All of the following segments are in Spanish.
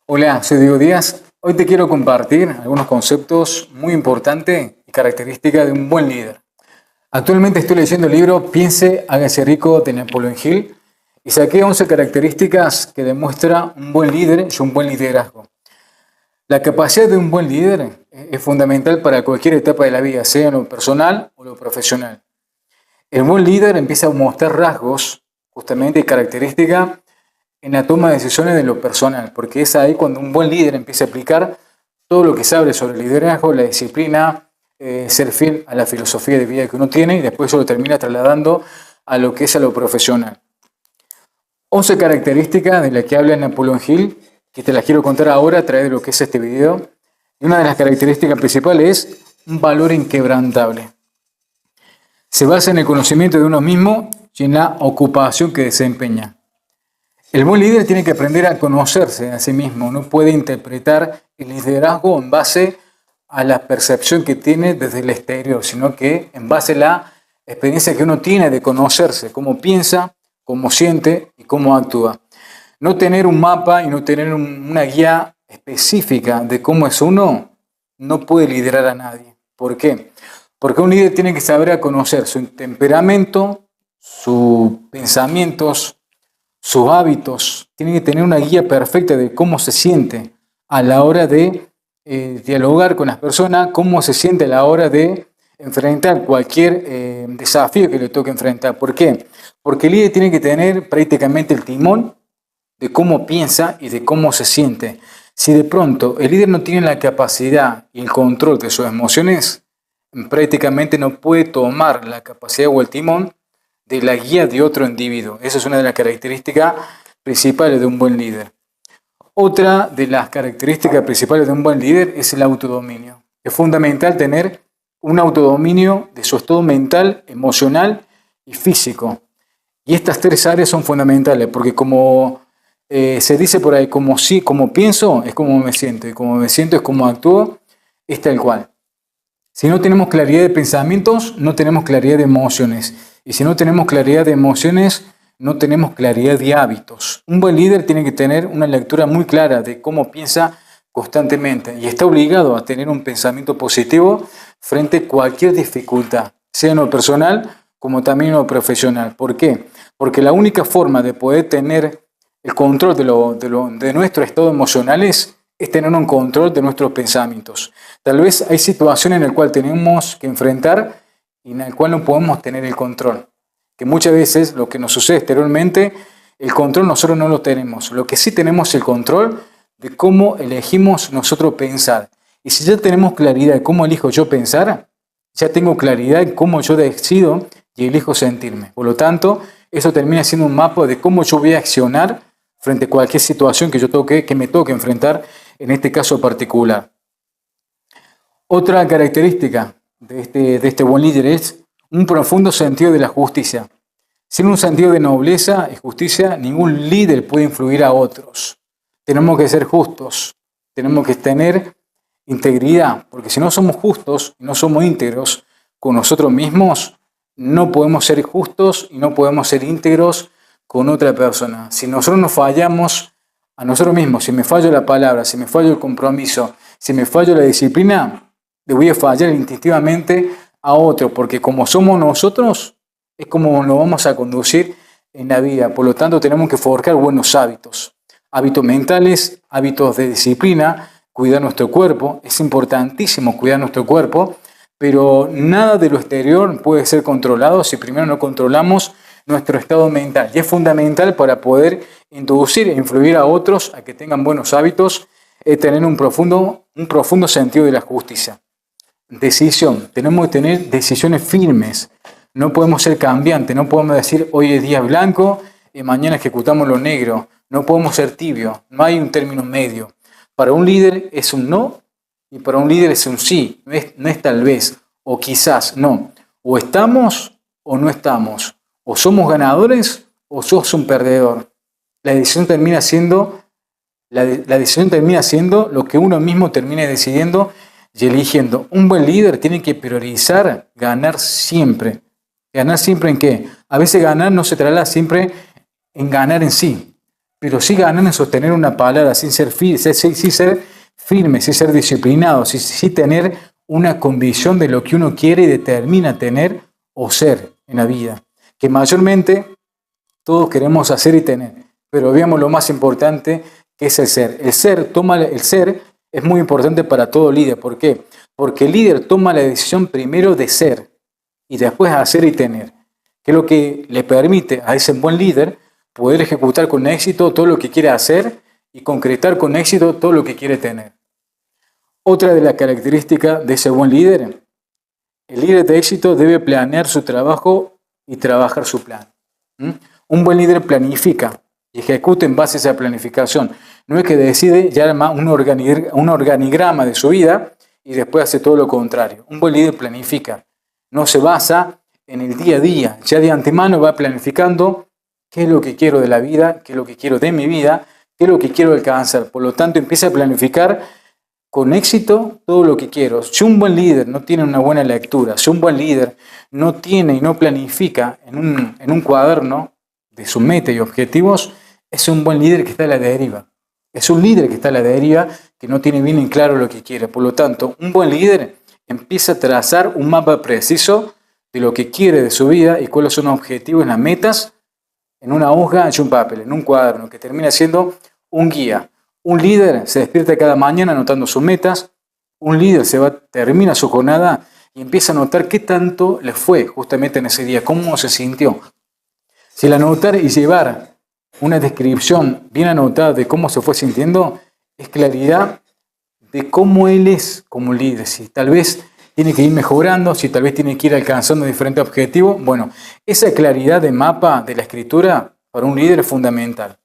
Hola, soy Diego Díaz. Hoy te quiero compartir algunos conceptos muy importantes y características de un buen líder. Actualmente estoy leyendo el libro Piense, hágase rico de Napoleon Hill y saqué 11 características que demuestra un buen líder y un buen liderazgo. La capacidad de un buen líder es fundamental para cualquier etapa de la vida, sea en lo personal o lo profesional. El buen líder empieza a mostrar rasgos, justamente, y características en la toma de decisiones de lo personal, porque es ahí cuando un buen líder empieza a aplicar todo lo que sabe sobre el liderazgo, la disciplina, ser fiel a la filosofía de vida que uno tiene y después eso lo termina trasladando a lo que es a lo profesional. 11 características de las que habla Napoleon Hill, que te las quiero contar ahora a través de lo que es este video. Y una de las características principales es un valor inquebrantable. Se basa en el conocimiento de uno mismo y en la ocupación que desempeña. El buen líder tiene que aprender a conocerse a sí mismo, no puede interpretar el liderazgo en base a la percepción que tiene desde el exterior, sino que en base a la experiencia que uno tiene de conocerse, cómo piensa, cómo siente y cómo actúa. No tener un mapa y no tener una guía específica de cómo es uno, no puede liderar a nadie. ¿Por qué? Porque un líder tiene que saber a conocer su temperamento, sus pensamientos, sus hábitos, tiene que tener una guía perfecta de cómo se siente a la hora de dialogar con las personas, cómo se siente a la hora de enfrentar cualquier desafío que le toque enfrentar. ¿Por qué? Porque el líder tiene que tener prácticamente el timón de cómo piensa y de cómo se siente. Si de pronto el líder no tiene la capacidad y el control de sus emociones, prácticamente no puede tomar la capacidad o el timón de la guía de otro individuo. Esa es una de las características principales de un buen líder. Otra de las características principales de un buen líder es el autodominio. Es fundamental tener un autodominio de su estado mental, emocional y físico. Y estas tres áreas son fundamentales porque como se dice por ahí, como pienso es como me siento y como me siento es como actúo, es tal cual. Si no tenemos claridad de pensamientos, no tenemos claridad de emociones. Y si no tenemos claridad de emociones, no tenemos claridad de hábitos. Un buen líder tiene que tener una lectura muy clara de cómo piensa constantemente y está obligado a tener un pensamiento positivo frente a cualquier dificultad, sea en lo personal como también en lo profesional. ¿Por qué? Porque la única forma de poder tener el control de nuestro estado emocional es tener un control de nuestros pensamientos. Tal vez hay situaciones en las cuales tenemos que enfrentar y en las cuales no podemos tener el control. Que muchas veces lo que nos sucede exteriormente, el control nosotros no lo tenemos. Lo que sí tenemos es el control de cómo elegimos nosotros pensar. Y si ya tenemos claridad de cómo elijo yo pensar, ya tengo claridad de cómo yo decido y elijo sentirme. Por lo tanto, eso termina siendo un mapa de cómo yo voy a accionar frente a cualquier situación que me toque enfrentar, en este caso particular. Otra característica de este buen líder es un profundo sentido de la justicia. Sin un sentido de nobleza y justicia, ningún líder puede influir a otros. Tenemos que ser justos, tenemos que tener integridad, porque si no somos justos y no somos íntegros con nosotros mismos, no podemos ser justos y no podemos ser íntegros con otra persona. Si nosotros nos fallamos a nosotros mismos, si me fallo la palabra, si me fallo el compromiso, si me fallo la disciplina, le voy a fallar instintivamente a otro, porque como somos nosotros, es como nos vamos a conducir en la vida. Por lo tanto, tenemos que forjar buenos hábitos. Hábitos mentales, hábitos de disciplina, cuidar nuestro cuerpo. Es importantísimo cuidar nuestro cuerpo, pero nada de lo exterior puede ser controlado si primero no controlamos nuestro estado mental. Y es fundamental para poder introducir e influir a otros a que tengan buenos hábitos, tener un profundo sentido de la justicia. Decisión. Tenemos que tener decisiones firmes. No podemos ser cambiantes. No podemos decir hoy es día blanco y mañana ejecutamos lo negro. No podemos ser tibios. No hay un término medio. Para un líder es un no y para un líder es un sí. No es tal vez o quizás, no. O estamos o no estamos. O somos ganadores o sos un perdedor. La decisión termina siendo lo que uno mismo termine decidiendo y eligiendo. Un buen líder tiene que priorizar ganar siempre. ¿Ganar siempre en qué? A veces ganar no se traslada siempre en ganar en sí. pero sí ganan en sostener una palabra sin ser firme, sin ser disciplinado, sí tener una convicción de lo que uno quiere y determina tener o ser en la vida. Que mayormente todos queremos hacer y tener, pero veamos lo más importante que es el ser. El ser es muy importante para todo líder. ¿Por qué? Porque el líder toma la decisión primero de ser y después hacer y tener, que es lo que le permite a ese buen líder poder ejecutar con éxito todo lo que quiere hacer y concretar con éxito todo lo que quiere tener. Otra de las características de ese buen líder, el líder de éxito debe planear su trabajo y trabajar su plan. Un buen líder planifica y ejecuta en base a esa planificación. No es que decide ya arma un organigrama de su vida y después hace todo lo contrario. Un buen líder planifica, no se basa en el día a día, ya de antemano va planificando qué es lo que quiero de la vida, qué es lo que quiero de mi vida, qué es lo que quiero alcanzar. Por lo tanto, empieza a planificar con éxito todo lo que quiero. Si un buen líder no tiene una buena lectura, si un buen líder no tiene y no planifica en un cuaderno de sus metas y objetivos, es un buen líder que está a la deriva. Es un líder que está a la deriva, que no tiene bien en claro lo que quiere. Por lo tanto, un buen líder empieza a trazar un mapa preciso de lo que quiere de su vida y cuáles son los objetivos y las metas en una hoja y un papel, en un cuaderno, que termina siendo un guía. Un líder se despierta cada mañana anotando sus metas. Un líder termina su jornada y empieza a notar qué tanto le fue justamente en ese día, cómo se sintió. Si el anotar y llevar una descripción bien anotada de cómo se fue sintiendo, es claridad de cómo él es como líder. Si tal vez tiene que ir mejorando, si tal vez tiene que ir alcanzando diferentes objetivos. Bueno, esa claridad de mapa de la escritura para un líder es fundamental.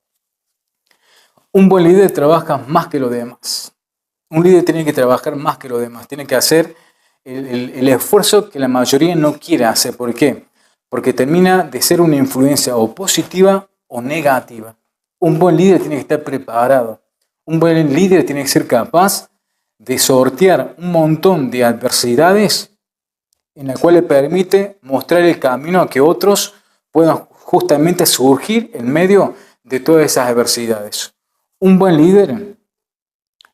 Un buen líder trabaja más que los demás. Un líder tiene que trabajar más que los demás. Tiene que hacer el esfuerzo que la mayoría no quiere hacer. ¿Por qué? Porque termina de ser una influencia o positiva o negativa. Un buen líder tiene que estar preparado. Un buen líder tiene que ser capaz de sortear un montón de adversidades en la cual le permite mostrar el camino a que otros puedan justamente surgir en medio de todas esas adversidades. Un buen líder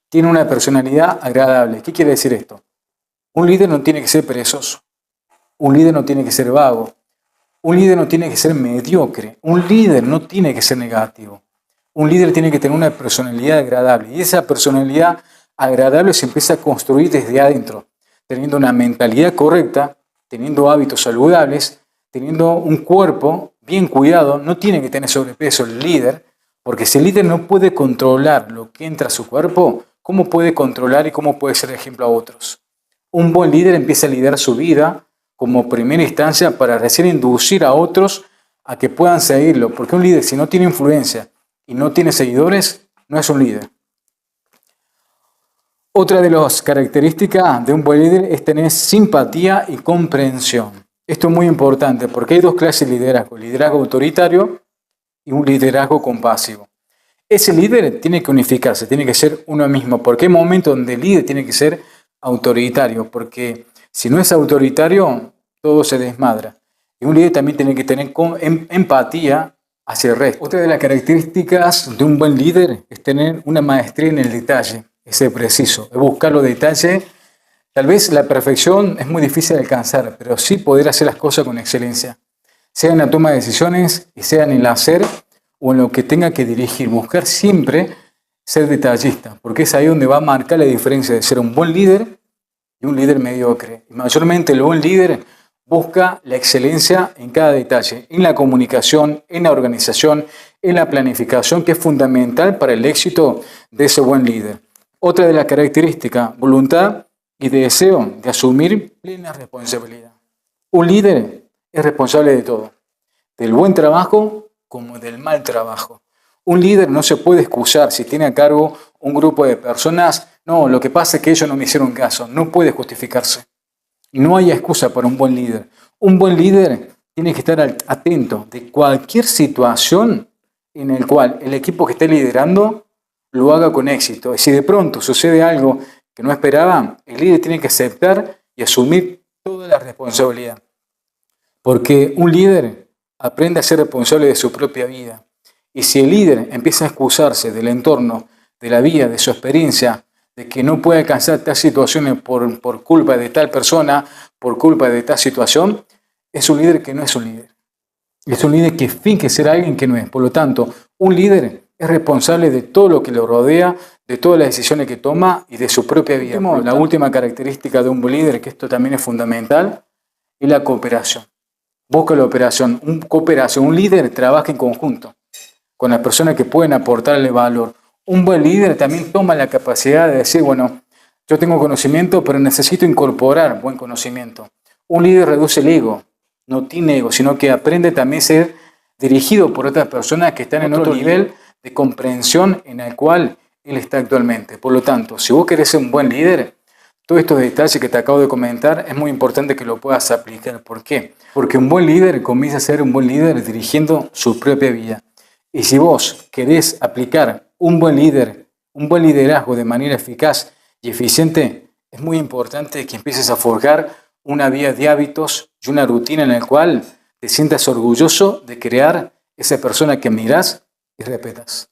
tiene una personalidad agradable. ¿Qué quiere decir esto? Un líder no tiene que ser perezoso. Un líder no tiene que ser vago. Un líder no tiene que ser mediocre. Un líder no tiene que ser negativo. Un líder tiene que tener una personalidad agradable. Y esa personalidad agradable se empieza a construir desde adentro, teniendo una mentalidad correcta, teniendo hábitos saludables, teniendo un cuerpo bien cuidado. No tiene que tener sobrepeso el líder, porque si el líder no puede controlar lo que entra a su cuerpo, ¿cómo puede controlar y cómo puede ser ejemplo a otros? Un buen líder empieza a liderar su vida como primera instancia para recién inducir a otros a que puedan seguirlo, porque un líder, si no tiene influencia y no tiene seguidores, no es un líder. Otra de las características de un buen líder es tener simpatía y comprensión. Esto es muy importante porque hay dos clases de liderazgo: liderazgo autoritario y un liderazgo compasivo. Ese líder tiene que unificarse, tiene que ser uno mismo, porque hay momentos donde el líder tiene que ser autoritario, porque si no es autoritario, todo se desmadra. Y un líder también tiene que tener empatía hacia el resto. Otra de las características de un buen líder es tener una maestría en el detalle, es ser preciso, es buscar los detalles. Tal vez la perfección es muy difícil de alcanzar, pero sí poder hacer las cosas con excelencia, sea en la toma de decisiones y sea en el hacer o en lo que tenga que dirigir. Buscar siempre ser detallista, porque es ahí donde va a marcar la diferencia de ser un buen líder y un líder mediocre. Y mayormente el buen líder busca la excelencia en cada detalle, en la comunicación, en la organización, en la planificación, que es fundamental para el éxito de ese buen líder. Otra de las características, voluntad y deseo de asumir plena responsabilidad. Un líder es responsable de todo, del buen trabajo como del mal trabajo. Un líder no se puede excusar si tiene a cargo un grupo de personas. No, lo que pasa es que ellos no me hicieron caso. No puede justificarse. No hay excusa para un buen líder. Un buen líder tiene que estar atento de cualquier situación en la cual el equipo que esté liderando lo haga con éxito. Y si de pronto sucede algo que no esperaba, el líder tiene que aceptar y asumir toda la responsabilidad. Porque un líder aprende a ser responsable de su propia vida. Y si el líder empieza a excusarse del entorno, de la vida, de su experiencia, de que no puede alcanzar tal situaciones por culpa de tal persona, por culpa de tal situación, es un líder que no es un líder. Es un líder que finge ser alguien que no es. Por lo tanto, un líder es responsable de todo lo que lo rodea, de todas las decisiones que toma y de su propia vida. La última característica de un buen líder, que esto también es fundamental, es la cooperación. Busca la cooperación. Un líder trabaja en conjunto con las personas que pueden aportarle valor. Un buen líder también toma la capacidad de decir, bueno, yo tengo conocimiento, pero necesito incorporar buen conocimiento. Un líder reduce el ego, no tiene ego, sino que aprende también a ser dirigido por otras personas que están en otro nivel de comprensión en el cual él está actualmente. Por lo tanto, si vos querés ser un buen líder, todos estos detalles que te acabo de comentar es muy importante que lo puedas aplicar. ¿Por qué? Porque un buen líder comienza a ser un buen líder dirigiendo su propia vida. Y si vos querés aplicar un buen liderazgo de manera eficaz y eficiente, es muy importante que empieces a forjar una vida de hábitos y una rutina en la cual te sientas orgulloso de crear esa persona que admirás y respetas.